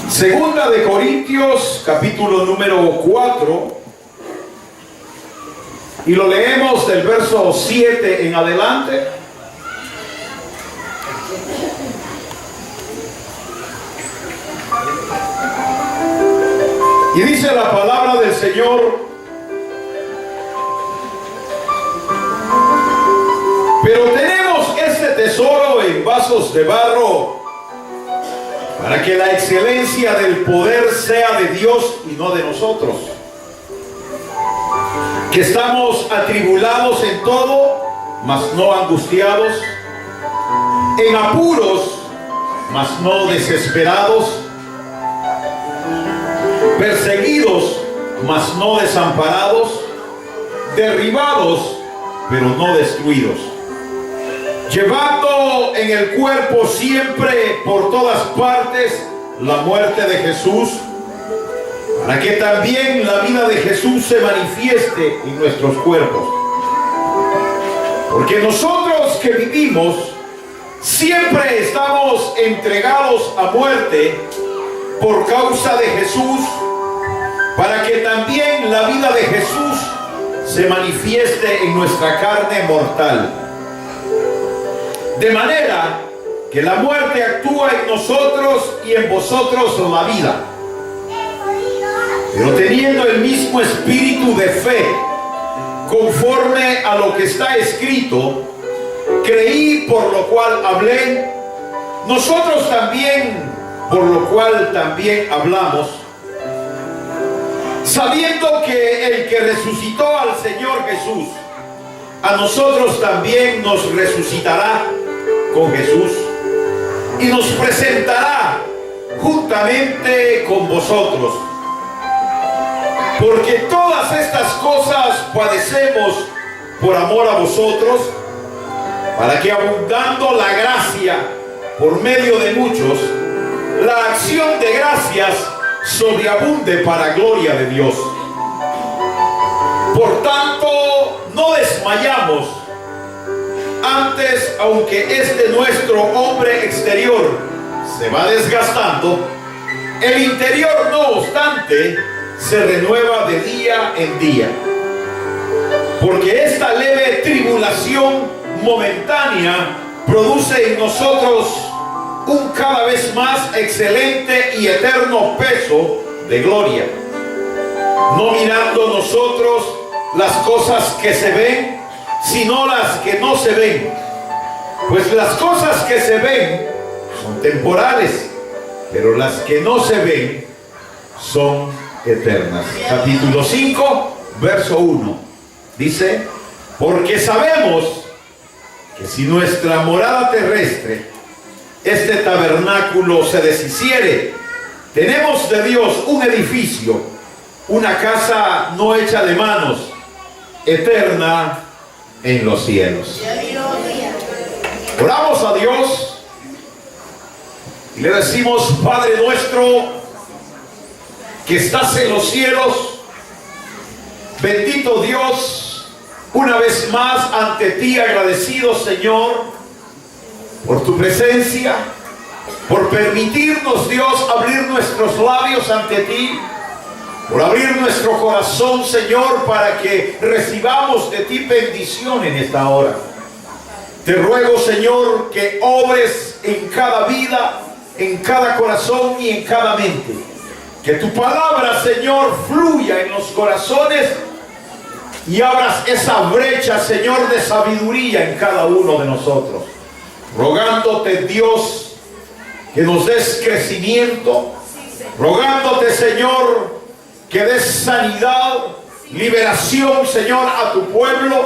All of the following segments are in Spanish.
Segunda de Corintios, capítulo número 4, y lo leemos del verso 7 en adelante. Y dice la palabra del Señor: pero tenemos este tesoro en vasos de barro, para que la excelencia del poder sea de Dios y no de nosotros, que estamos atribulados en todo, mas no angustiados, en apuros, mas no desesperados, perseguidos, mas no desamparados, derribados, pero no destruidos, llevando en el cuerpo siempre por todas partes la muerte de Jesús, para que también la vida de Jesús se manifieste en nuestros cuerpos. Porque nosotros que vivimos siempre estamos entregados a muerte por causa de Jesús, para que también la vida de Jesús se manifieste en nuestra carne mortal. De manera que la muerte actúa en nosotros y en vosotros la vida. Pero teniendo el mismo espíritu de fe, conforme a lo que está escrito, creí por lo cual hablé, nosotros también por lo cual también hablamos, sabiendo que el que resucitó al Señor Jesús, a nosotros también nos resucitará con Jesús y nos presentará juntamente con vosotros. Porque todas estas cosas padecemos por amor a vosotros, para que abundando la gracia por medio de muchos, la acción de gracias sobreabunde para gloria de Dios. Por tanto, no desmayamos. Antes, aunque este nuestro hombre exterior se va desgastando, el interior, no obstante, se renueva de día en día. Porque esta leve tribulación momentánea produce en nosotros un cada vez más excelente y eterno peso de gloria, no mirando nosotros las cosas que se ven, sino las que no se ven. Pues las cosas que se ven son temporales, pero las que no se ven son eternas. Capítulo 5, verso 1. Dice: porque sabemos que si nuestra morada terrestre, este tabernáculo, se deshiciere, tenemos de Dios un edificio, una casa no hecha de manos, eterna en los cielos. Oramos a Dios y le decimos: Padre nuestro que estás en los cielos, bendito Dios, una vez más ante ti agradecido, Señor, por tu presencia, por permitirnos, Dios, abrir nuestros labios ante ti, por abrir nuestro corazón, Señor, para que recibamos de ti bendición en esta hora. Te ruego, Señor, que obres en cada vida, en cada corazón y en cada mente. Que tu palabra, Señor, fluya en los corazones y abras esa brecha, Señor, de sabiduría en cada uno de nosotros. Rogándote, Dios, que nos des crecimiento, rogándote, Señor, que des sanidad, liberación, Señor, a tu pueblo,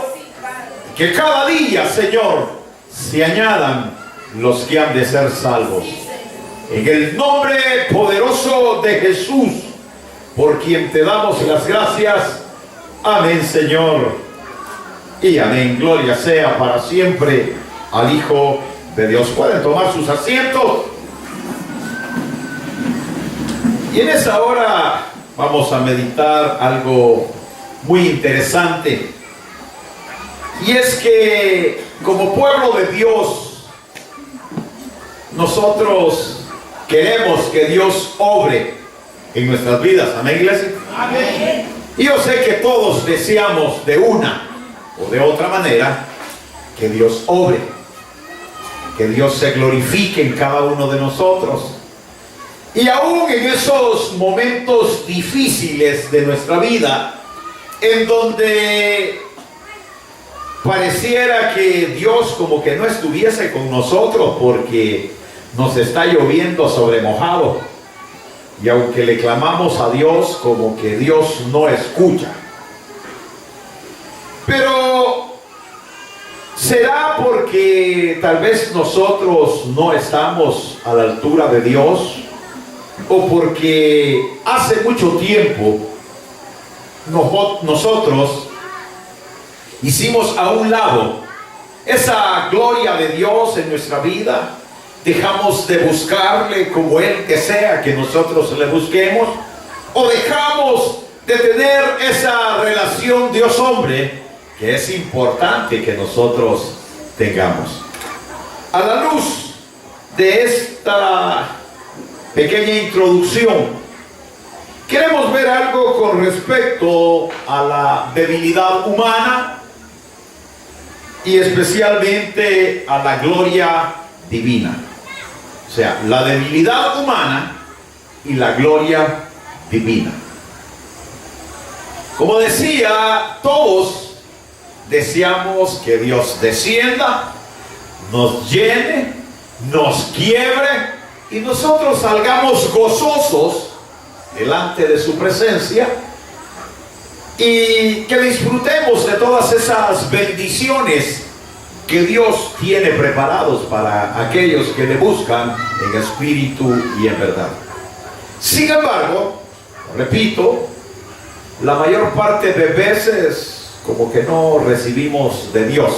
que cada día, Señor, se añadan los que han de ser salvos. En el nombre poderoso de Jesús, por quien te damos las gracias. Amén, Señor, y amén. Gloria sea para siempre al Hijo de Dios. Pueden tomar sus asientos. Y en esa hora vamos a meditar algo muy interesante. Y es que como pueblo de Dios, nosotros queremos que Dios obre en nuestras vidas. Amén, iglesia. Amén. Y yo sé que todos deseamos de una o de otra manera que Dios obre, que Dios se glorifique en cada uno de nosotros. Y aún en esos momentos difíciles de nuestra vida, en donde pareciera que Dios como que no estuviese con nosotros porque nos está lloviendo sobre mojado, y aunque le clamamos a Dios, como que Dios no escucha. Pero ¿será porque tal vez nosotros no estamos a la altura de Dios? ¿O porque hace mucho tiempo nosotros hicimos a un lado esa gloria de Dios en nuestra vida? Dejamos de buscarle como Él desea que nosotros le busquemos, o dejamos de tener esa relación Dios-hombre que es importante que nosotros tengamos. A la luz de esta pequeña introducción, queremos ver algo con respecto a la debilidad humana y especialmente a la gloria divina. O sea, la debilidad humana y la gloria divina. Como decía, todos deseamos que Dios descienda, nos llene, nos quiebre y nosotros salgamos gozosos delante de su presencia y que disfrutemos de todas esas bendiciones que Dios tiene preparados para aquellos que le buscan en espíritu y en verdad. Sin embargo, repito, la mayor parte de veces como que no recibimos de Dios,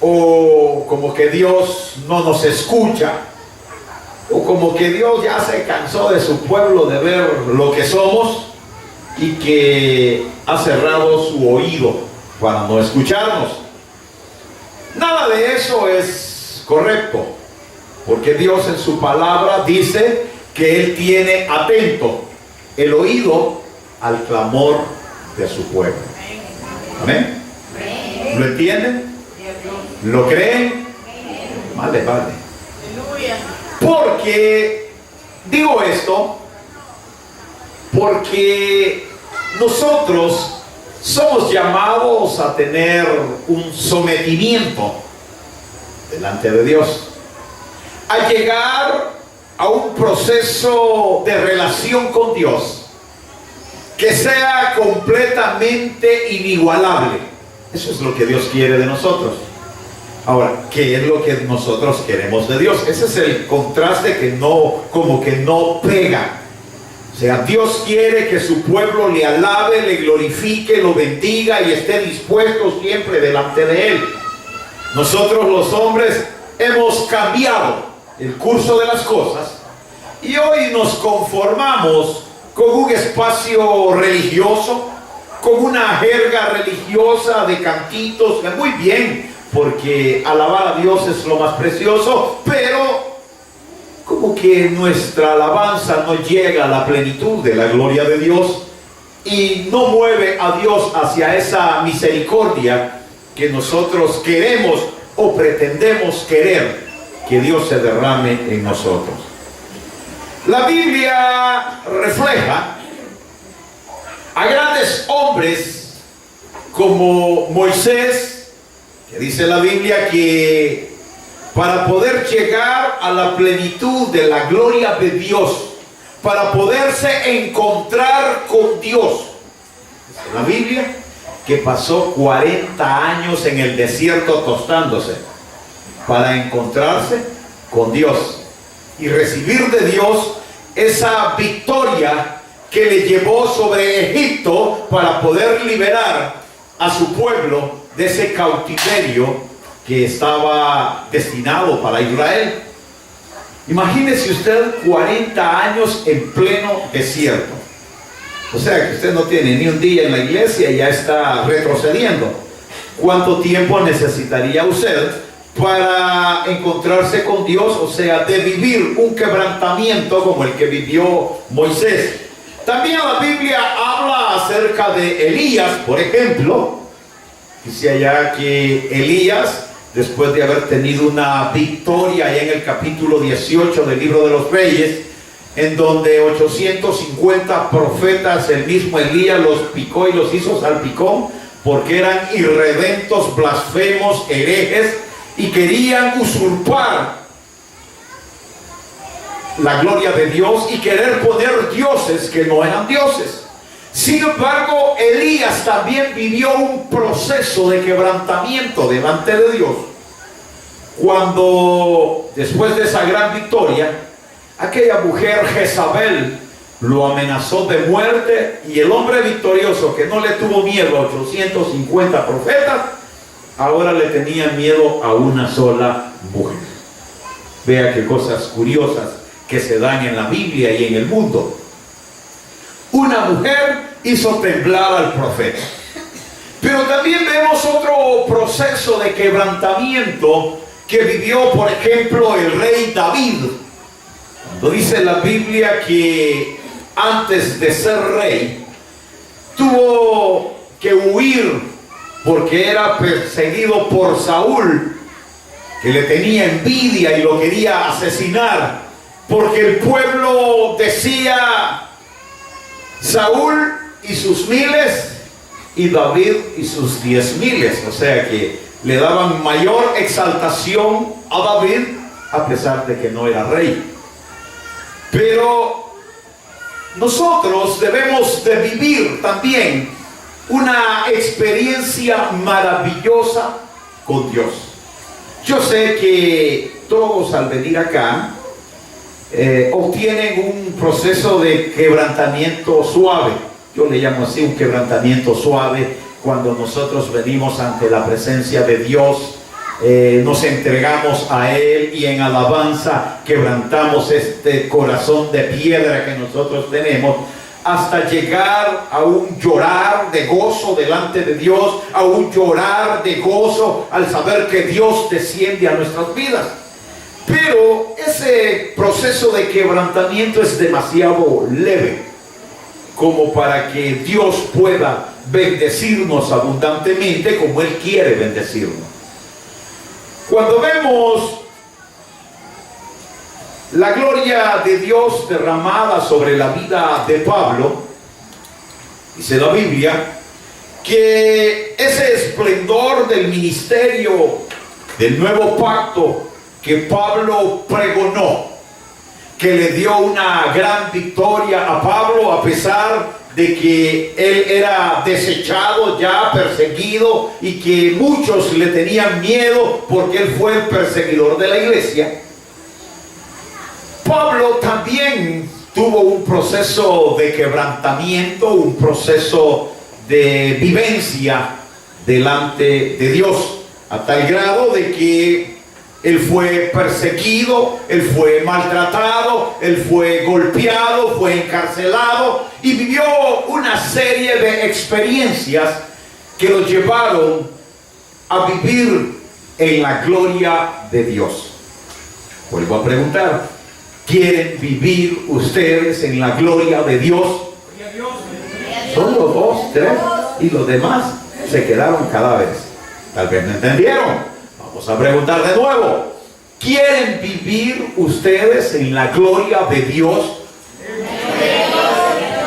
o como que Dios no nos escucha, o como que Dios ya se cansó de su pueblo de ver lo que somos y que ha cerrado su oído para no escucharnos. Nada de eso es correcto, porque Dios en su palabra dice que Él tiene atento el oído al clamor de su pueblo. ¿Amén? ¿Lo entienden? ¿Lo creen? Vale. Porque digo esto porque nosotros somos llamados a tener un sometimiento delante de Dios, a llegar a un proceso de relación con Dios que sea completamente inigualable. Eso es lo que Dios quiere de nosotros. Ahora, ¿qué es lo que nosotros queremos de Dios? Ese es el contraste que como que no pega. O sea, Dios quiere que su pueblo le alabe, le glorifique, lo bendiga y esté dispuesto siempre delante de Él. Nosotros los hombres hemos cambiado el curso de las cosas y hoy nos conformamos con un espacio religioso, con una jerga religiosa de cantitos, muy bien, porque alabar a Dios es lo más precioso, pero como que nuestra alabanza no llega a la plenitud de la gloria de Dios y no mueve a Dios hacia esa misericordia que nosotros queremos o pretendemos querer que Dios se derrame en nosotros. La Biblia refleja a grandes hombres como Moisés, que dice la Biblia que para poder llegar a la plenitud de la gloria de Dios, para poderse encontrar con Dios, dice la Biblia que pasó 40 años en el desierto tostándose para encontrarse con Dios y recibir de Dios esa victoria que le llevó sobre Egipto para poder liberar a su pueblo de ese cautiverio que estaba destinado para Israel. Imagínese usted 40 años en pleno desierto. O sea que usted no tiene ni un día en la iglesia y ya está retrocediendo. ¿Cuánto tiempo necesitaría usted para encontrarse con Dios, o sea, de vivir un quebrantamiento como el que vivió Moisés. También la Biblia habla acerca de Elías, por ejemplo. Dice allá que Elías, después de haber tenido una victoria allá en el capítulo 18 del libro de los Reyes, en donde 850 profetas, el mismo Elías los picó y los hizo salpicón, porque eran irredentos, blasfemos, herejes, y querían usurpar la gloria de Dios y querer poner dioses que no eran dioses. Sin embargo, Elías también vivió un proceso de quebrantamiento delante de Dios, cuando después de esa gran victoria, aquella mujer Jezabel lo amenazó de muerte, y el hombre victorioso, que no le tuvo miedo a 850 profetas, ahora le tenía miedo a una sola mujer. Vea qué cosas curiosas que se dan en la Biblia y en el mundo. Una mujer hizo temblar al profeta. Pero también vemos otro proceso de quebrantamiento que vivió, por ejemplo, el rey David. Cuando dice la Biblia que antes de ser rey tuvo que huir porque era perseguido por Saúl, que le tenía envidia y lo quería asesinar, porque el pueblo decía: Saúl y sus miles y David y sus 10,000. O sea que le daban mayor exaltación a David a pesar de que no era rey. Pero nosotros debemos de vivir también una experiencia maravillosa con Dios. Yo sé que todos al venir acá obtienen un proceso de quebrantamiento suave. Yo le llamo así, un quebrantamiento suave, cuando nosotros venimos ante la presencia de Dios, nos entregamos a Él y en alabanza quebrantamos este corazón de piedra que nosotros tenemos, hasta llegar a un llorar de gozo delante de Dios, a un llorar de gozo al saber que Dios desciende a nuestras vidas. Pero ese proceso de quebrantamiento es demasiado leve como para que Dios pueda bendecirnos abundantemente como Él quiere bendecirnos. Cuando vemos la gloria de Dios derramada sobre la vida de Pablo, dice la Biblia que ese esplendor del ministerio del nuevo pacto que Pablo pregonó, que le dio una gran victoria a Pablo a pesar de que él era desechado, ya perseguido, y que muchos le tenían miedo porque él fue el perseguidor de la iglesia. Pablo también tuvo un proceso de quebrantamiento, un proceso de vivencia delante de Dios, a tal grado de que él fue perseguido, él fue maltratado, él fue golpeado, fue encarcelado y vivió una serie de experiencias que lo llevaron a vivir en la gloria de Dios. Vuelvo a preguntar: ¿quieren vivir ustedes en la gloria de Dios? Solo 2, 3 y los demás se quedaron cada vez. Tal vez no entendieron. Vamos a preguntar de nuevo: ¿quieren vivir ustedes en la gloria de Dios?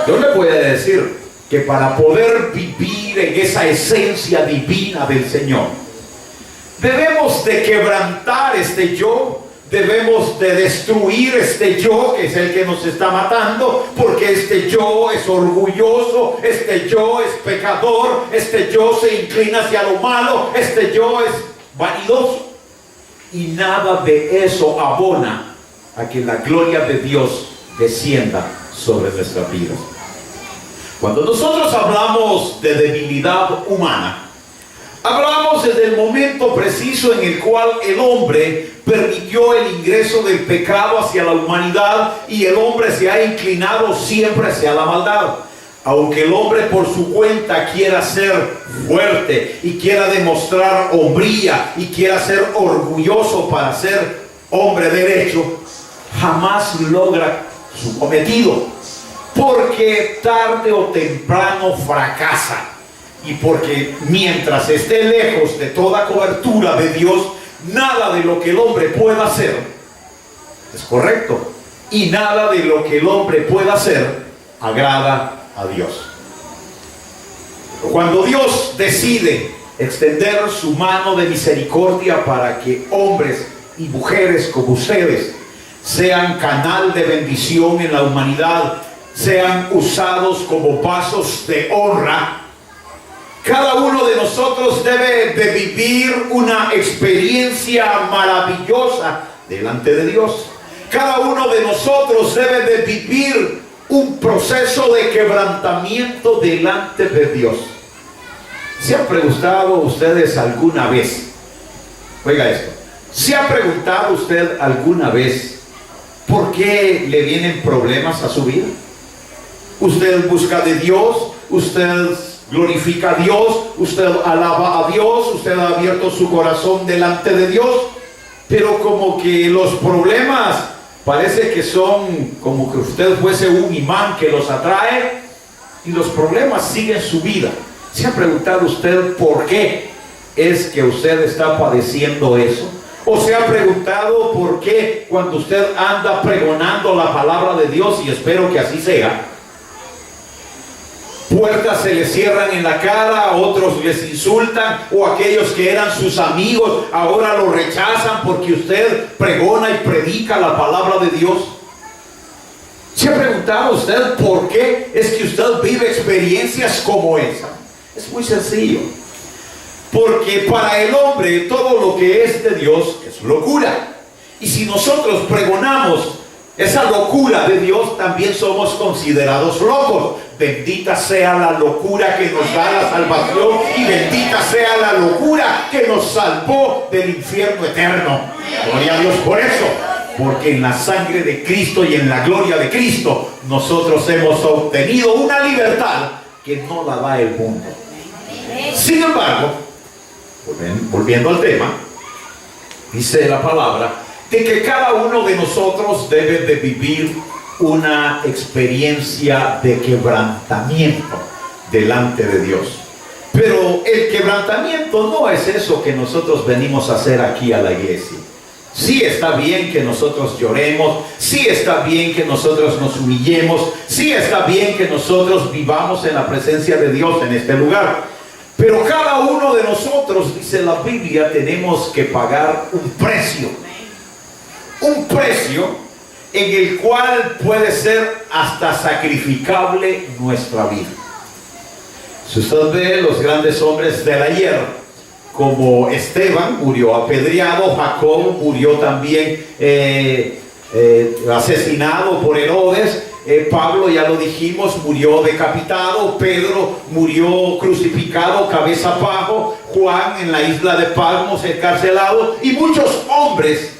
Yo le voy a decir que para poder vivir en esa esencia divina del Señor, debemos de quebrantar este yo, debemos de destruir este yo que es el que nos está matando, porque este yo es orgulloso, este yo es pecador, este yo se inclina hacia lo malo, este yo es vanidoso, y nada de eso abona a que la gloria de Dios descienda sobre nuestras vidas. Cuando nosotros hablamos de debilidad humana, hablamos desde el momento preciso en el cual el hombre permitió el ingreso del pecado hacia la humanidad y el hombre se ha inclinado siempre hacia la maldad. Aunque el hombre por su cuenta quiera ser fuerte y quiera demostrar hombría y quiera ser orgulloso para ser hombre derecho, jamás logra su cometido, porque tarde o temprano fracasa, y porque mientras esté lejos de toda cobertura de Dios, nada de lo que el hombre pueda hacer es correcto, y nada de lo que el hombre pueda hacer agrada a Dios. Cuando Dios decide extender su mano de misericordia para que hombres y mujeres como ustedes sean canal de bendición en la humanidad, sean usados como vasos de honra, cada uno de nosotros debe de vivir una experiencia maravillosa delante de Dios. Cada uno de nosotros debe de vivir un proceso de quebrantamiento delante de Dios. ¿Se han preguntado ustedes alguna vez? Oiga esto. ¿Se ha preguntado usted alguna vez por qué le vienen problemas a su vida? Usted busca de Dios, usted glorifica a Dios, usted alaba a Dios, usted ha abierto su corazón delante de Dios, pero como que los problemas parece que son como que usted fuese un imán que los atrae y los problemas siguen su vida. ¿Se ha preguntado usted por qué es que usted está padeciendo eso? ¿O se ha preguntado por qué cuando usted anda pregonando la palabra de Dios, y espero que así sea, puertas se les cierran en la cara, a otros les insultan, o aquellos que eran sus amigos ahora lo rechazan porque usted pregona y predica la palabra de Dios? ¿Se ha preguntado usted por qué es que usted vive experiencias como esa? Es muy sencillo. Porque para el hombre todo lo que es de Dios es locura. Y si nosotros pregonamos esa locura de Dios, también somos considerados locos. Bendita sea la locura que nos da la salvación, y bendita sea la locura que nos salvó del infierno eterno. Gloria a Dios por eso. Porque en la sangre de Cristo y en la gloria de Cristo nosotros hemos obtenido una libertad que no la da el mundo. Sin embargo, volviendo al tema, dice la palabra de que cada uno de nosotros debe de vivir una experiencia de quebrantamiento delante de Dios. Pero el quebrantamiento no es eso que nosotros venimos a hacer aquí a la iglesia. Sí está bien que nosotros lloremos, sí está bien que nosotros nos humillemos, sí está bien que nosotros vivamos en la presencia de Dios en este lugar. Pero cada uno de nosotros, dice la Biblia, tenemos que pagar un precio. Un precio en el cual puede ser hasta sacrificable nuestra vida. Si usted ve los grandes hombres del ayer, como Esteban murió apedreado, Jacob murió también asesinado por Herodes, Pablo, ya lo dijimos, murió decapitado, Pedro murió crucificado, cabeza abajo, Juan en la isla de Patmos encarcelado, y muchos hombres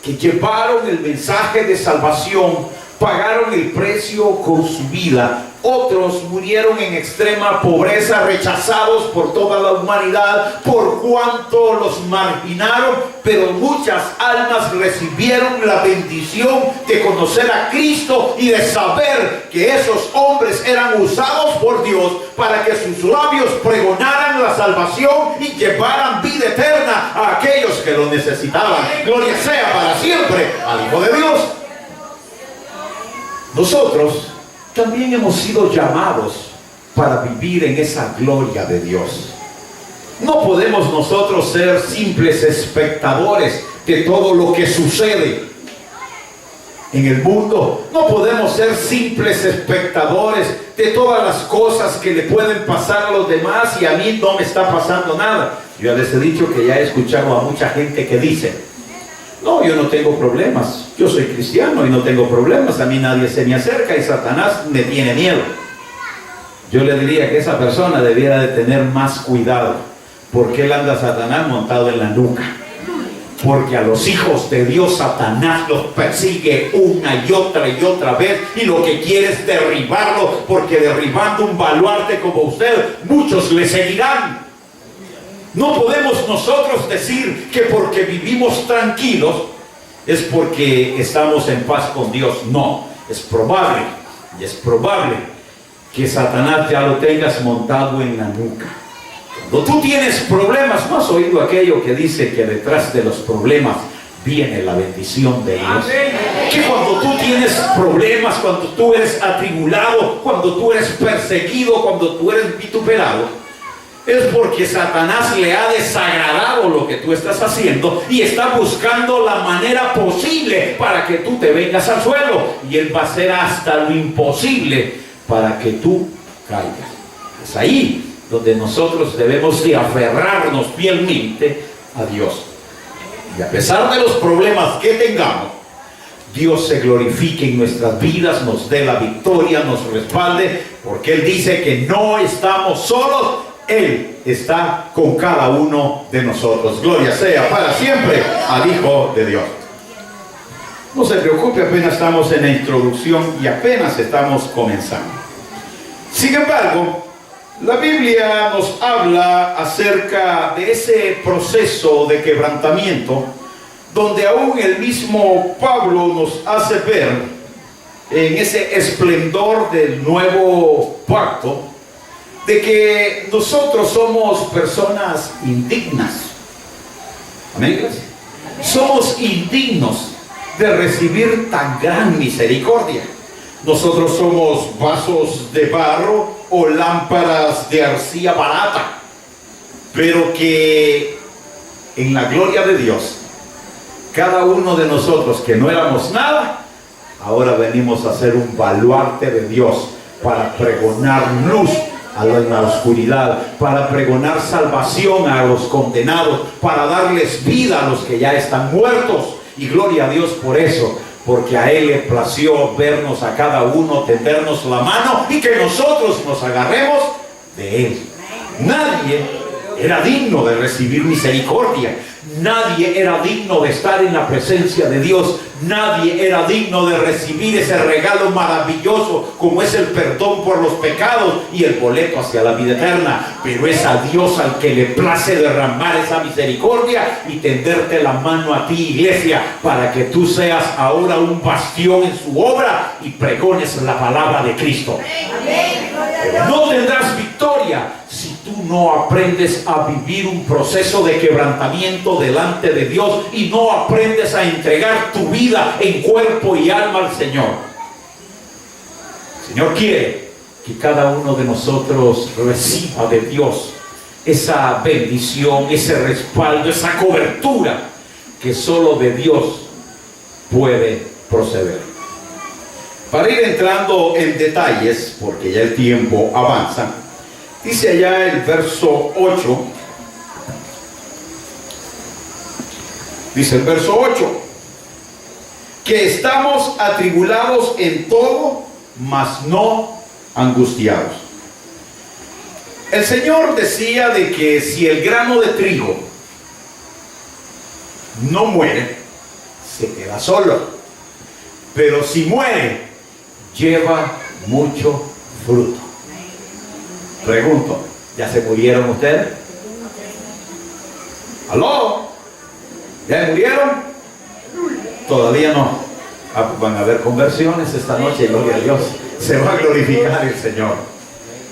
que llevaron el mensaje de salvación pagaron el precio con su vida. Otros murieron en extrema pobreza, rechazados por toda la humanidad por cuanto los marginaron, pero muchas almas recibieron la bendición de conocer a Cristo y de saber que esos hombres eran usados por Dios para que sus labios pregonaran la salvación y llevaran vida eterna a aquellos que lo necesitaban. Gloria sea para siempre al Hijo de Dios. Nosotros también hemos sido llamados para vivir en esa gloria de Dios. No podemos nosotros ser simples espectadores de todo lo que sucede en el mundo. No podemos ser simples espectadores de todas las cosas que le pueden pasar a los demás y a mí no me está pasando nada. Yo les he dicho que ya he escuchado a mucha gente que dice: no, yo no tengo problemas, yo soy cristiano y no tengo problemas, a mí nadie se me acerca y Satanás me tiene miedo. Yo le diría que esa persona debiera de tener más cuidado, porque él anda Satanás montado en la nuca. Porque a los hijos de Dios Satanás los persigue una y otra vez, y lo que quiere es derribarlo, porque derribando un baluarte como usted, muchos le seguirán. No podemos nosotros decir que porque vivimos tranquilos es porque estamos en paz con Dios. No, es probable que Satanás ya lo tengas montado en la nuca. Cuando tú tienes problemas, ¿no has oído aquello que dice que detrás de los problemas viene la bendición de Dios? Que cuando tú tienes problemas, cuando tú eres atribulado, cuando tú eres perseguido, cuando tú eres vituperado, es porque Satanás le ha desagradado lo que tú estás haciendo y está buscando la manera posible para que tú te vengas al suelo, y él va a hacer hasta lo imposible para que tú caigas. Es ahí donde nosotros debemos de aferrarnos fielmente a Dios, y a pesar de los problemas que tengamos, Dios se glorifique en nuestras vidas, nos dé la victoria, nos respalde, porque Él dice que no estamos solos. Él está con cada uno de nosotros. Gloria sea para siempre al Hijo de Dios. No se preocupe, apenas estamos en la introducción y apenas estamos comenzando. Sin embargo, la Biblia nos habla acerca de ese proceso de quebrantamiento, donde aún el mismo Pablo nos hace ver en ese esplendor del nuevo pacto, de que nosotros somos personas indignas. Amén, iglesia. Somos indignos de recibir tan gran misericordia. Nosotros somos vasos de barro o lámparas de arcilla barata, pero que en la gloria de Dios, cada uno de nosotros que no éramos nada, ahora venimos a ser un baluarte de Dios para pregonar luz en la oscuridad, para pregonar salvación a los condenados, para darles vida a los que ya están muertos. Y gloria a Dios por eso, porque a Él le plació vernos a cada uno, tendernos la mano y que nosotros nos agarremos de Él. Nadie era digno de recibir misericordia. Nadie era digno de estar en la presencia de Dios. Nadie era digno de recibir ese regalo maravilloso como es el perdón por los pecados y el boleto hacia la vida eterna. Pero es a Dios al que le place derramar esa misericordia y tenderte la mano a ti, iglesia, para que tú seas ahora un bastión en su obra y pregones la palabra de Cristo. Pero no tendrás victoria si tú no aprendes a vivir un proceso de quebrantamiento delante de Dios y no aprendes a entregar tu vida en cuerpo y alma al Señor. El Señor quiere que cada uno de nosotros reciba de Dios esa bendición, ese respaldo, esa cobertura que solo de Dios puede proceder. Para ir entrando en detalles, porque ya el tiempo avanza, dice allá el verso 8, dice el verso 8, que estamos atribulados en todo, mas no angustiados. El Señor decía de que si el grano de trigo no muere, se queda solo, pero si muere, lleva mucho fruto. Pregunto, ¿ya se murieron ustedes? ¿Aló? ¿Ya murieron? Todavía no. Van a haber conversiones esta noche, gloria a Dios. Se va a glorificar el Señor.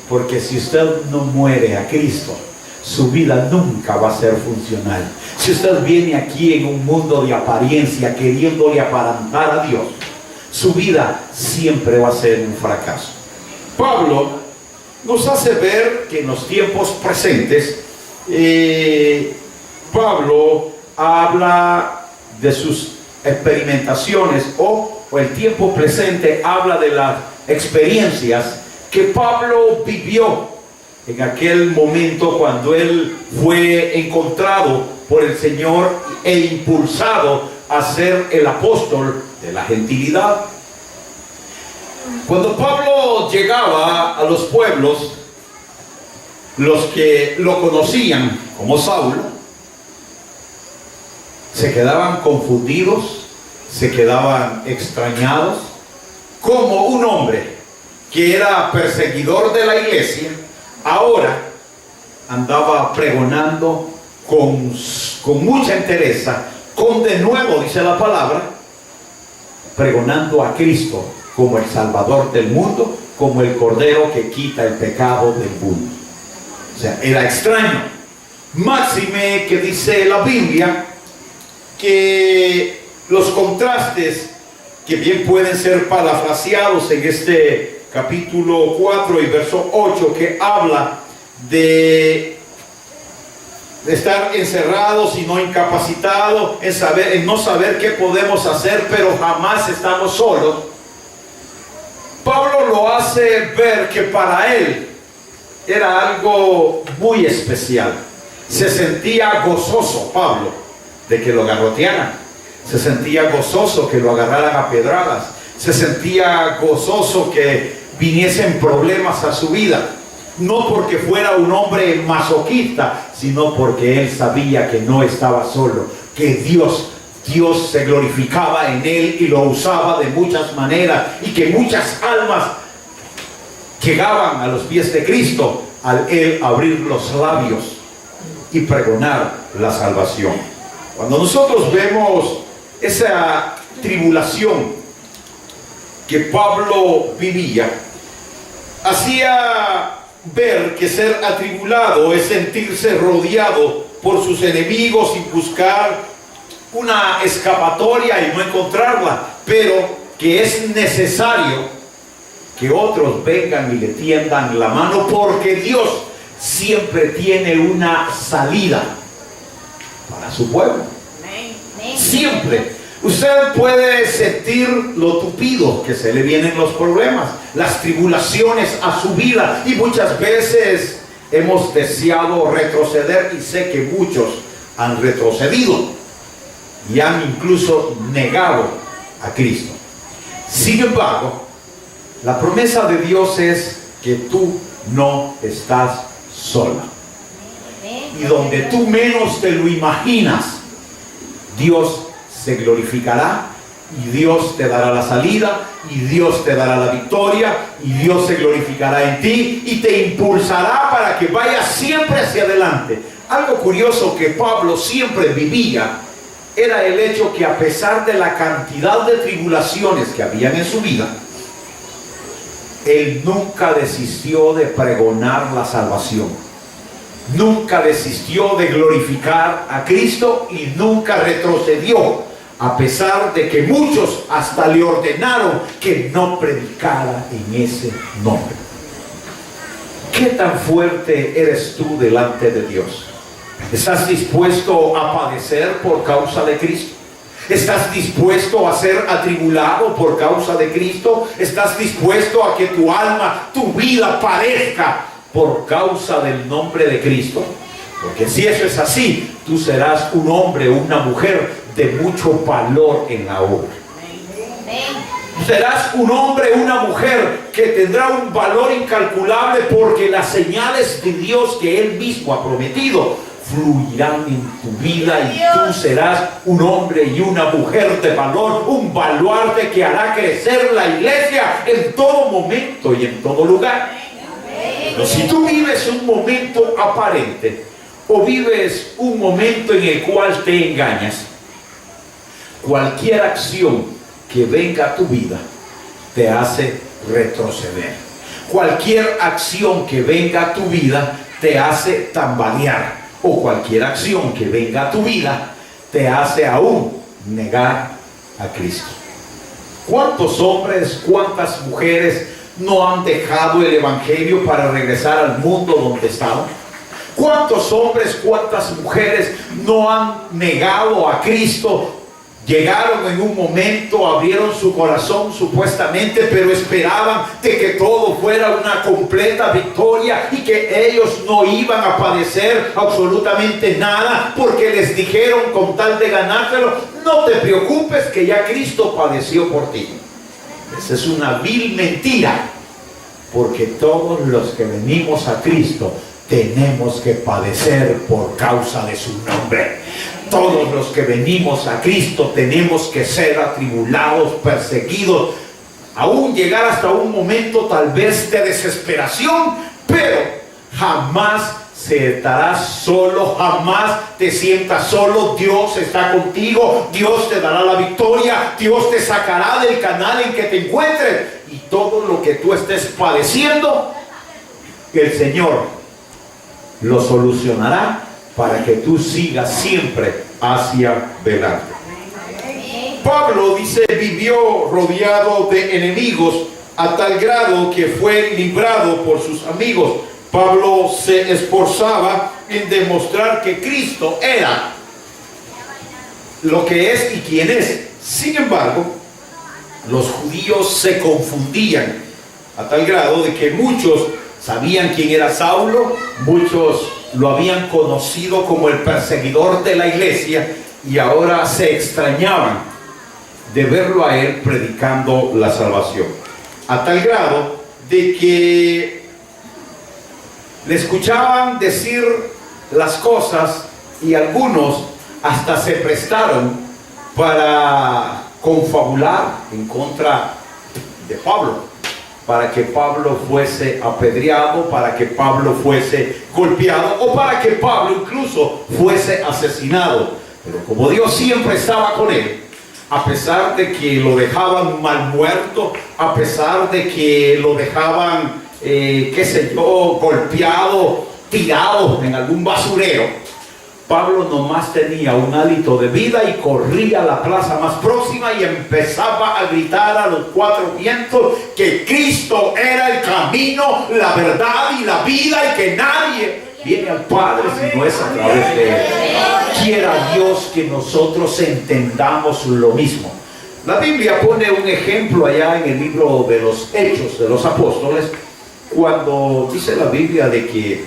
Porque si usted no muere a Cristo, su vida nunca va a ser funcional. Si usted viene aquí en un mundo de apariencia, queriéndole aparentar a Dios, su vida siempre va a ser un fracaso. Pablo nos hace ver que en los tiempos presentes, Pablo habla de sus experimentaciones, o el tiempo presente habla de las experiencias que Pablo vivió en aquel momento cuando él fue encontrado por el Señor e impulsado a ser el apóstol de la gentilidad. Cuando Pablo llegaba a los pueblos, los que lo conocían como Saulo, se quedaban confundidos, se quedaban extrañados, como un hombre que era perseguidor de la iglesia, ahora andaba pregonando con mucha entereza, con de nuevo, dice la palabra, pregonando a Cristo como el Salvador del mundo, como el Cordero que quita el pecado del mundo. O sea, era extraño. Máxime que dice la Biblia que los contrastes que bien pueden ser parafraseados en este capítulo 4 y verso 8, que habla de estar encerrados y no incapacitados, en no saber qué podemos hacer, pero jamás estamos solos. Pablo lo hace ver que para él era algo muy especial. Se sentía gozoso, Pablo, de que lo garrotearan. Se sentía gozoso que lo agarraran a pedradas. Se sentía gozoso que viniesen problemas a su vida. No porque fuera un hombre masoquista, sino porque él sabía que no estaba solo, que Dios se glorificaba en él y lo usaba de muchas maneras, y que muchas almas llegaban a los pies de Cristo al él abrir los labios y pregonar la salvación. Cuando nosotros vemos esa tribulación que Pablo vivía, hacía ver que ser atribulado es sentirse rodeado por sus enemigos y buscar una escapatoria y no encontrarla, pero que es necesario que otros vengan y le tiendan la mano, porque Dios siempre tiene una salida para su pueblo. Siempre. Usted puede sentir lo tupido que se le vienen los problemas, las tribulaciones a su vida, y muchas veces hemos deseado retroceder, y sé que muchos han retrocedido y han incluso negado a Cristo. Sin embargo, la promesa de Dios es que tú no estás sola. Y donde tú menos te lo imaginas, Dios se glorificará, y Dios te dará la salida, y Dios te dará la victoria, y Dios se glorificará en ti y te impulsará para que vayas siempre hacia adelante. Algo curioso que Pablo siempre vivía era el hecho que, a pesar de la cantidad de tribulaciones que habían en su vida, él nunca desistió de pregonar la salvación. Nunca desistió de glorificar a Cristo y nunca retrocedió, a pesar de que muchos hasta le ordenaron que no predicara en ese nombre. ¿Qué tan fuerte eres tú delante de Dios? ¿Estás dispuesto a padecer por causa de Cristo? ¿Estás dispuesto a ser atribulado por causa de Cristo? ¿Estás dispuesto a que tu alma, tu vida padezca por causa del nombre de Cristo? Porque si eso es así, tú serás un hombre o una mujer de mucho valor en la obra. Serás un hombre o una mujer que tendrá un valor incalculable, porque las señales de Dios que Él mismo ha prometido fluirán en tu vida, y tú serás un hombre y una mujer de valor, un baluarte que hará crecer la iglesia en todo momento y en todo lugar. Pero si tú vives un momento aparente, o vives un momento en el cual te engañas, cualquier acción que venga a tu vida te hace retroceder. Cualquier acción que venga a tu vida te hace tambalear, o cualquier acción que venga a tu vida te hace aún negar a Cristo. ¿Cuántos hombres, cuántas mujeres no han dejado el evangelio para regresar al mundo donde estaban? ¿Cuántos hombres, cuántas mujeres no han negado a Cristo? Llegaron en un momento, abrieron su corazón supuestamente, pero esperaban de que todo fuera una completa victoria y que ellos no iban a padecer absolutamente nada, porque les dijeron, con tal de ganárselo: no te preocupes, que ya Cristo padeció por ti. Esa es una vil mentira, porque todos los que venimos a Cristo tenemos que padecer por causa de su nombre. Todos los que venimos a Cristo tenemos que ser atribulados, perseguidos, aún llegar hasta un momento tal vez de desesperación, pero jamás se estarás solo, jamás te sientas solo. Dios está contigo, Dios te dará la victoria, Dios te sacará del canal en que te encuentres, y todo lo que tú estés padeciendo, el Señor lo solucionará para que tú sigas siempre hacia adelante. Pablo dice, vivió rodeado de enemigos a tal grado que fue librado por sus amigos. Pablo se esforzaba en demostrar que Cristo era lo que es y quién es. Sin embargo, los judíos se confundían a tal grado de que muchos sabían quién era Saulo, muchos lo habían conocido como el perseguidor de la iglesia, y ahora se extrañaban de verlo a él predicando la salvación. A tal grado de que le escuchaban decir las cosas, y algunos hasta se prestaron para confabular en contra de Pablo, para que Pablo fuese apedreado, para que Pablo fuese golpeado, o para que Pablo incluso fuese asesinado. Pero como Dios siempre estaba con él, a pesar de que lo dejaban mal muerto, a pesar de que lo dejaban golpeado, tirado en algún basurero, Pablo nomás tenía un hálito de vida y corría a la plaza más próxima y empezaba a gritar a los cuatro vientos que Cristo era el camino, la verdad y la vida, y que nadie viene al Padre si no es a través de él. Quiera Dios que nosotros entendamos lo mismo. La Biblia pone un ejemplo allá en el libro de los Hechos de los Apóstoles, cuando dice la Biblia de que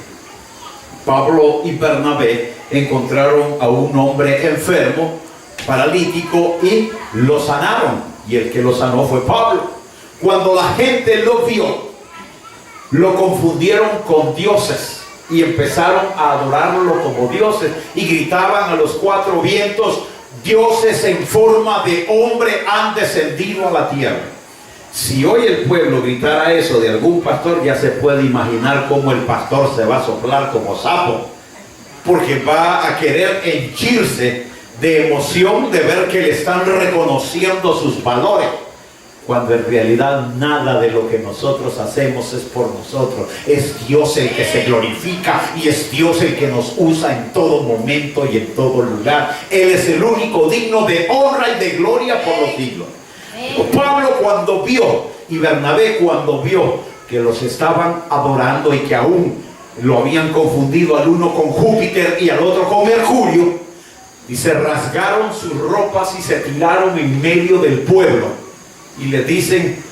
Pablo y Bernabé encontraron a un hombre enfermo, paralítico, y lo sanaron, y el que lo sanó fue Pablo. Cuando la gente lo vio, lo confundieron con dioses y empezaron a adorarlo como dioses, y gritaban a los cuatro vientos: dioses en forma de hombre han descendido a la tierra. Si hoy el pueblo gritara eso de algún pastor, ya se puede imaginar cómo el pastor se va a soplar como sapo, porque va a querer henchirse de emoción de ver que le están reconociendo sus valores, cuando en realidad nada de lo que nosotros hacemos es por nosotros. Es Dios el que se glorifica, y es Dios el que nos usa en todo momento y en todo lugar. Él es el único digno de honra y de gloria por los siglos. Pablo, cuando vio, y Bernabé cuando vio que los estaban adorando y que aún lo habían confundido al uno con Júpiter y al otro con Mercurio, y se rasgaron sus ropas y se tiraron en medio del pueblo, y le dicen: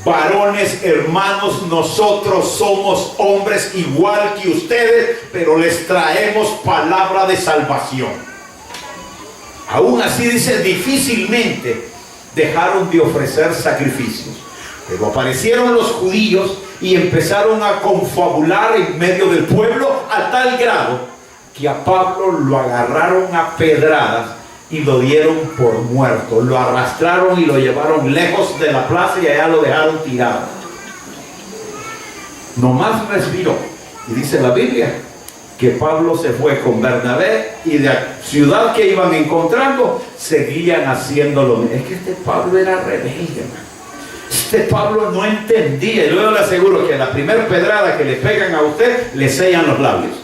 varones hermanos, nosotros somos hombres igual que ustedes, pero les traemos palabra de salvación. Aún así, dice, difícilmente dejaron de ofrecer sacrificios. Pero aparecieron los judíos y empezaron a confabular en medio del pueblo, a tal grado que a Pablo lo agarraron a pedradas y lo dieron por muerto. Lo arrastraron y lo llevaron lejos de la plaza, y allá lo dejaron tirado. Nomás respiró, y dice la Biblia que Pablo se fue con Bernabé, y de la ciudad que iban encontrando seguían haciéndolo. Es que este Pablo era rebelde, hermano. Este Pablo no entendía. Y luego le aseguro que la primera pedrada que le pegan a usted, le sellan los labios.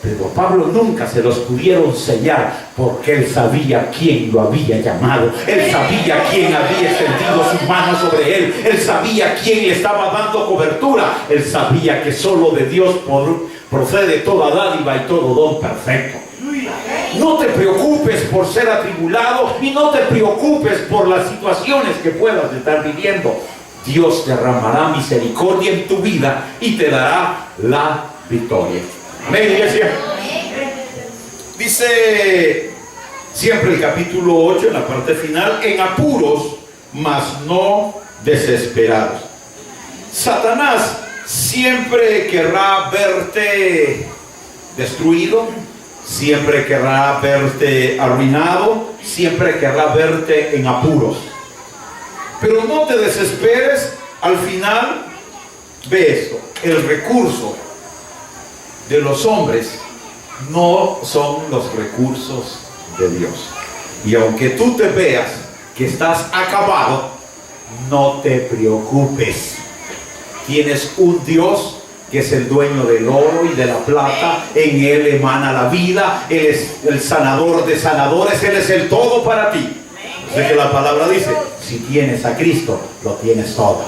Pero Pablo nunca se los pudieron sellar, porque él sabía quién lo había llamado. Él sabía quién había extendido su mano sobre él. Él sabía quién le estaba dando cobertura. Él sabía que solo de Dios procede toda dádiva y todo don perfecto. No te preocupes por ser atribulado, y no te preocupes por las situaciones que puedas estar viviendo. Dios derramará misericordia en tu vida y te dará la victoria. Amén, iglesia. Dice siempre el capítulo 8, en la parte final: en apuros, mas no desesperados. Satanás siempre querrá verte destruido, siempre querrá verte arruinado, siempre querrá verte en apuros. Pero no te desesperes, al final, ve esto, el recurso de los hombres no son los recursos de Dios. Y aunque tú te veas que estás acabado, no te preocupes. Tienes un Dios que es el dueño del oro y de la plata. En Él emana la vida. Él es el sanador de sanadores. Él es el todo para ti. Sé que la palabra dice, si tienes a Cristo, lo tienes todo.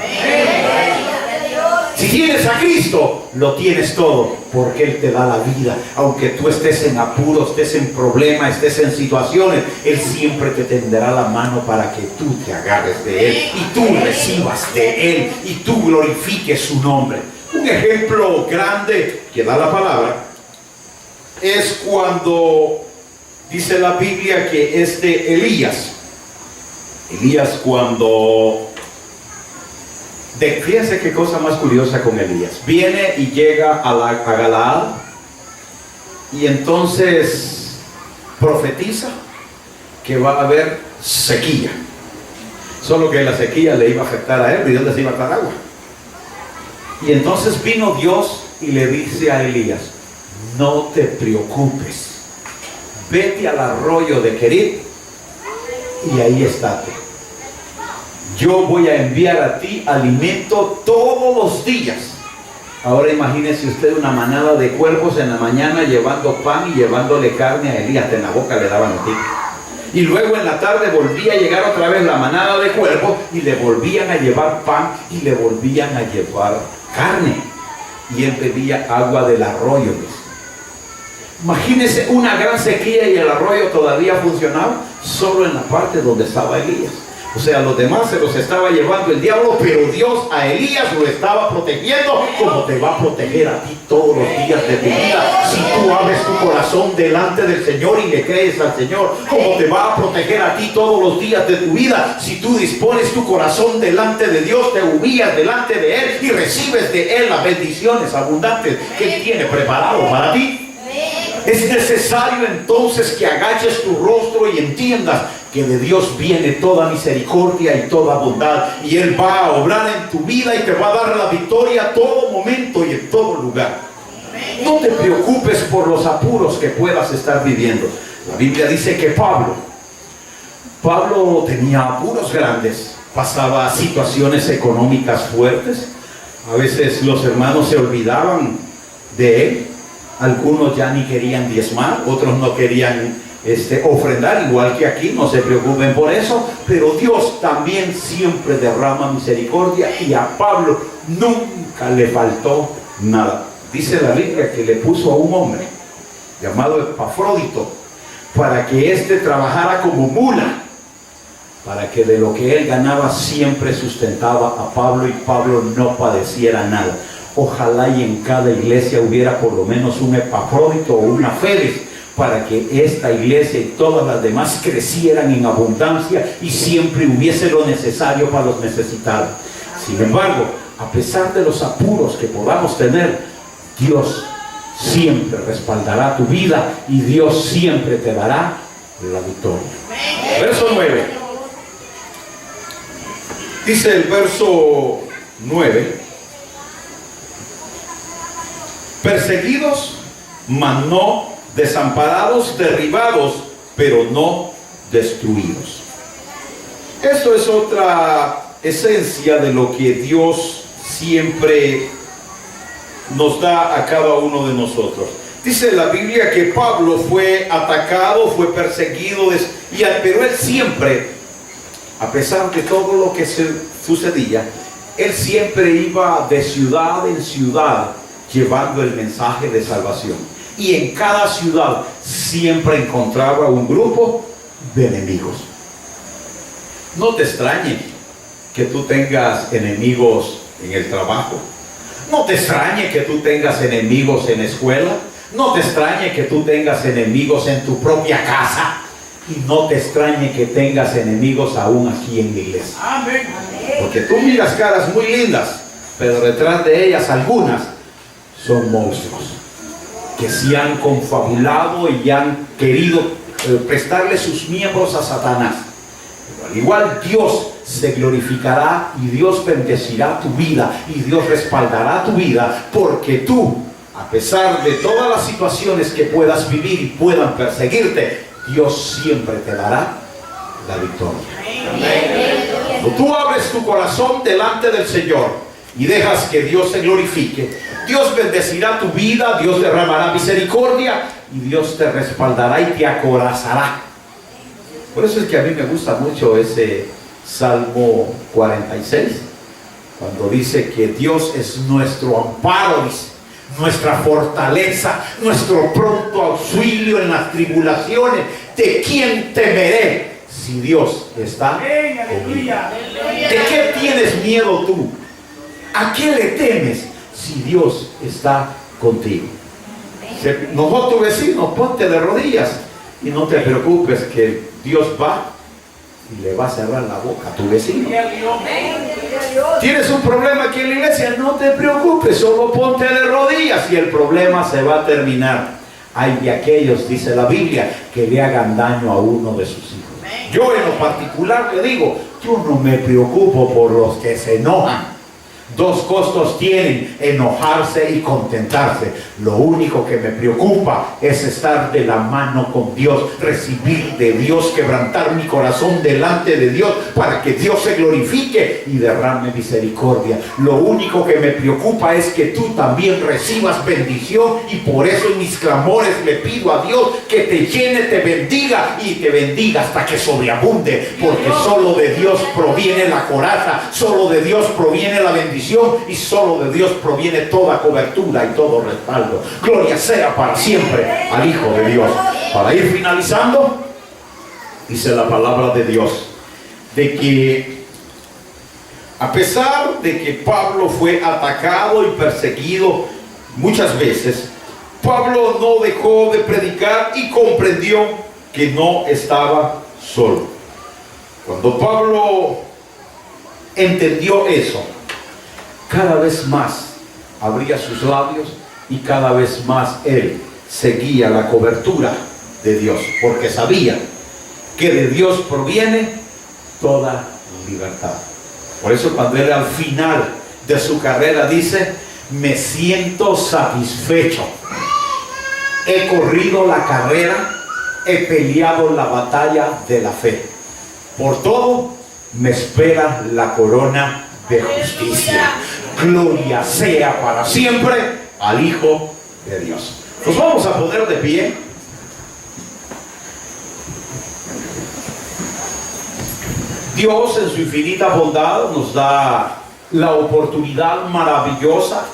Si tienes a Cristo, lo tienes todo, porque Él te da la vida. Aunque tú estés en apuros, estés en problemas, estés en situaciones, Él siempre te tenderá la mano para que tú te agarres de Él y tú recibas de Él y tú glorifiques su nombre. Un ejemplo grande que da la palabra es cuando dice la Biblia que es de Elías. Elías cuando... Fíjense qué cosa más curiosa con Elías. Viene y llega a Galaad y entonces profetiza que va a haber sequía. Solo que la sequía le iba a afectar a él y Dios les iba a dar agua. Y entonces vino Dios y le dice a Elías, no te preocupes, vete al arroyo de Querit y ahí estate. Yo voy a enviar a ti alimento todos los días. Ahora imagínese usted una manada de cuervos en la mañana llevando pan y llevándole carne a Elías. En la boca le daban ti. Y luego en la tarde volvía a llegar otra vez la manada de cuervos y le volvían a llevar pan y le volvían a llevar carne. Y él bebía agua del arroyo. Imagínese una gran sequía y el arroyo todavía funcionaba solo en la parte donde estaba Elías. O sea, los demás se los estaba llevando el diablo, pero Dios a Elías lo estaba protegiendo como te va a proteger a ti todos los días de tu vida. Si tú abres tu corazón delante del Señor y le crees al Señor, como te va a proteger a ti todos los días de tu vida. Si tú dispones tu corazón delante de Dios, te humillas delante de Él y recibes de Él las bendiciones abundantes que Él tiene preparado para ti. Es necesario entonces que agaches tu rostro y entiendas que de Dios viene toda misericordia y toda bondad, y Él va a obrar en tu vida y te va a dar la victoria a todo momento y en todo lugar. No te preocupes por los apuros que puedas estar viviendo. La Biblia dice que Pablo tenía apuros grandes, pasaba situaciones económicas fuertes. A veces los hermanos se olvidaban de él. Algunos ya ni querían diezmar, otros no querían ofrendar, igual que aquí. No se preocupen por eso, pero Dios también siempre derrama misericordia y a Pablo nunca le faltó nada. Dice la Biblia que le puso a un hombre llamado Epafrodito para que éste trabajara como mula, para que de lo que él ganaba siempre sustentaba a Pablo y Pablo no padeciera nada. Ojalá y en cada iglesia hubiera por lo menos un Epafrodito o una Félix, para que esta iglesia y todas las demás crecieran en abundancia y siempre hubiese lo necesario para los necesitados. Sin embargo, a pesar de los apuros que podamos tener, Dios siempre respaldará tu vida y Dios siempre te dará la victoria. Verso 9. Dice el verso 9. Perseguidos, mas no desamparados, derribados, pero no destruidos. Esto es otra esencia de lo que Dios siempre nos da a cada uno de nosotros. Dice la Biblia que Pablo fue atacado, fue perseguido, pero él siempre, a pesar de todo lo que sucedía, él siempre iba de ciudad en ciudad llevando el mensaje de salvación. Y en cada ciudad siempre encontraba un grupo de enemigos. No te extrañe que tú tengas enemigos en el trabajo. No te extrañe que tú tengas enemigos en la escuela. No te extrañe que tú tengas enemigos en tu propia casa. Y no te extrañe que tengas enemigos aún aquí en la iglesia. Amén. Porque tú miras caras muy lindas, pero detrás de ellas algunas son monstruos. que se han confabulado y han querido prestarle sus miembros a Satanás. Pero al igual Dios se glorificará y Dios bendecirá tu vida y Dios respaldará tu vida, porque tú, a pesar de todas las situaciones que puedas vivir y puedan perseguirte, Dios siempre te dará la victoria. Cuando tú abres tu corazón delante del Señor y dejas que Dios se glorifique, Dios bendecirá tu vida, Dios derramará misericordia y Dios te respaldará y te acorazará. Por eso es que a mí me gusta mucho ese Salmo 46, cuando dice que Dios es nuestro amparo, dice, nuestra fortaleza, nuestro pronto auxilio en las tribulaciones. ¿De quién temeré si Dios está conmigo? ¿De qué tienes miedo tú? ¿A qué le temes si Dios está contigo? Nosotros, tu vecino, ponte de rodillas y no te preocupes que Dios va y le va a cerrar la boca a tu vecino. ¿Tienes un problema aquí en la iglesia? No te preocupes, solo ponte de rodillas y el problema se va a terminar. Hay de aquellos, dice la Biblia, que le hagan daño a uno de sus hijos. Yo en lo particular le digo, yo no me preocupo por los que se enojan. Dos costos tienen: enojarse y contentarse. Lo único que me preocupa es estar de la mano con Dios, recibir de Dios, quebrantar mi corazón delante de Dios para que Dios se glorifique y derrame misericordia. Lo único que me preocupa es que tú también recibas bendición, y por eso en mis clamores le pido a Dios que te llene, te bendiga y te bendiga hasta que sobreabunde, porque solo de Dios proviene la coraza, solo de Dios proviene la bendición y solo de Dios proviene toda cobertura y todo respaldo. Gloria sea para siempre al Hijo de Dios. Para ir finalizando, dice la palabra de Dios de que a pesar de que Pablo fue atacado y perseguido muchas veces, Pablo no dejó de predicar y comprendió que no estaba solo. Cuando Pablo entendió eso, cada vez más abría sus labios y cada vez más él seguía la cobertura de Dios, porque sabía que de Dios proviene toda libertad. Por eso cuando él al final de su carrera dice: me siento satisfecho, he corrido la carrera, he peleado la batalla de la fe, por todo me espera la corona de justicia. Gloria sea para siempre al Hijo de Dios. Nos vamos a poner de pie. Dios en su infinita bondad nos da la oportunidad maravillosa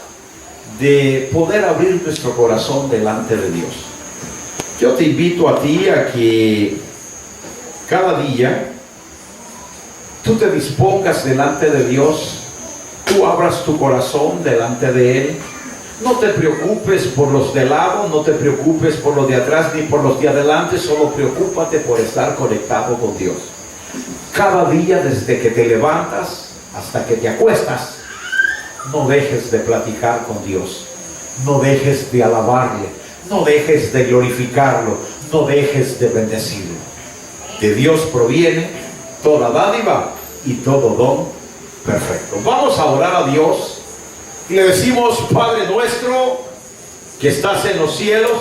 de poder abrir nuestro corazón delante de Dios. Yo te invito a ti a que cada día tú te dispongas delante de Dios, tú abras tu corazón delante de Él. No te preocupes por los de lado, no te preocupes por los de atrás ni por los de adelante, solo preocúpate por estar conectado con Dios. Cada día, desde que te levantas hasta que te acuestas, no dejes de platicar con Dios, no dejes de alabarle, no dejes de glorificarlo, no dejes de bendecirlo. De Dios proviene toda dádiva y todo don perfecto. Vamos a orar a Dios y le decimos: Padre nuestro que estás en los cielos,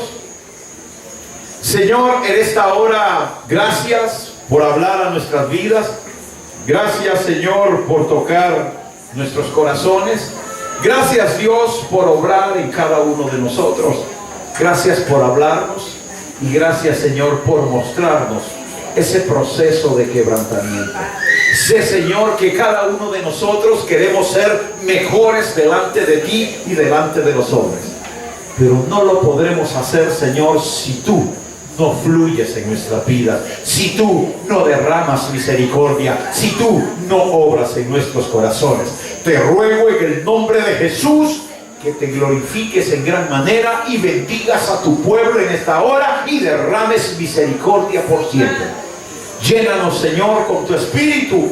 Señor, en esta hora, gracias por hablar a nuestras vidas. Gracias, Señor, por tocar nuestros corazones. Gracias, Dios, por obrar en cada uno de nosotros. Gracias por hablarnos y gracias, Señor, por mostrarnos ese proceso de quebrantamiento. Sé, Señor, que cada uno de nosotros queremos ser mejores delante de ti y delante de los hombres, pero no lo podremos hacer, Señor, si tú no fluyes en nuestra vida, si tú no derramas misericordia, si tú no obras en nuestros corazones. Te ruego en el nombre de Jesús que te glorifiques en gran manera y bendigas a tu pueblo en esta hora y derrames misericordia por siempre. Llénanos, Señor, con tu espíritu.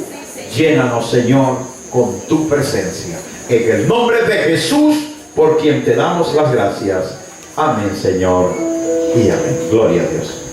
Llénanos, Señor, con tu presencia. En el nombre de Jesús, por quien te damos las gracias. Amén, Señor. Y amén. Gloria a Dios.